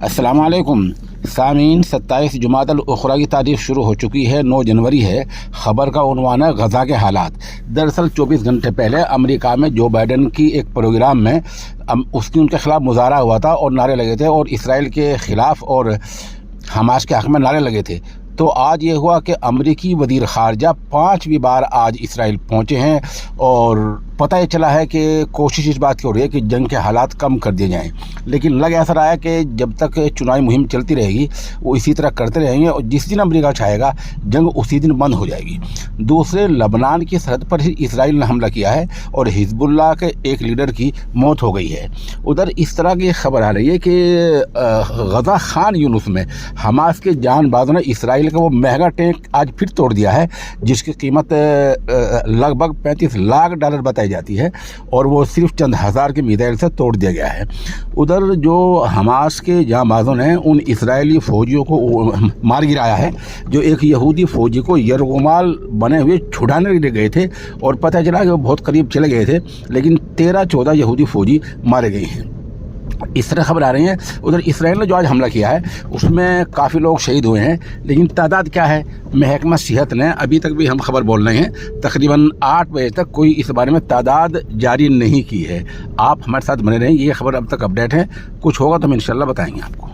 السلام علیکم سامعین، 27 جمادی الاخری کی تاریخ شروع ہو چکی ہے، 9 جنوری ہے۔ خبر کا عنوان ہے غزہ کے حالات۔ دراصل 24 گھنٹے پہلے امریکہ میں جو بائیڈن کی ایک پروگرام میں ان کے خلاف مظاہرہ ہوا تھا اور نعرے لگے تھے، اور اسرائیل کے خلاف اور حماس کے حق میں نعرے لگے تھے۔ تو آج یہ ہوا کہ امریکی وزیر خارجہ 5ویں بار آج اسرائیل پہنچے ہیں، اور پتہ یہ چلا ہے کہ کوشش اس بات کی ہو رہی ہے کہ جنگ کے حالات کم کر دیے جائیں، لیکن لگ ایسا رہا ہے کہ جب تک چناوی مہم چلتی رہے گی وہ اسی طرح کرتے رہیں گے، اور جس دن امریکہ چاہے گا جنگ اسی دن بند ہو جائے گی۔ دوسرے، لبنان کی سرحد پر ہی اسرائیل نے حملہ کیا ہے اور حزب اللہ کے ایک لیڈر کی موت ہو گئی ہے۔ ادھر اس طرح کی خبر آ رہی ہے کہ غزہ خان یونس میں حماس کے جان بازوں نے اسرائیل کا وہ مہنگا ٹینک آج پھر توڑ دیا ہے، جس کی قیمت لگ بھگ $35 لاکھ بتائی جاتی ہے، اور وہ صرف چند ہزار کے میزائل سے توڑ دیا گیا ہے۔ ادھر جو حماس کے جاں بازوں نے ان اسرائیلی فوجیوں کو مار گرایا ہے، جو ایک یہودی فوجی کو یرغمال بنے ہوئے چھڑانے کے لیے گئے تھے، اور پتہ چلا کہ وہ بہت قریب چلے گئے تھے، لیکن 13-14 یہودی فوجی مارے گئے ہیں۔ اس طرح خبر آ رہی ہیں۔ ادھر اسرائیل نے جو آج حملہ کیا ہے اس میں کافی لوگ شہید ہوئے ہیں، لیکن تعداد کیا ہے؟ محکمہ صحت نے ابھی تک بھی ہم خبر بول رہے ہیں تقریباً 8 بجے تک کوئی اس بارے میں تعداد جاری نہیں کی ہے۔ آپ ہمارے ساتھ بنے رہیں، یہ خبر اب تک اپڈیٹ ہے، کچھ ہوگا تو ہم انشاءاللہ بتائیں گے آپ کو۔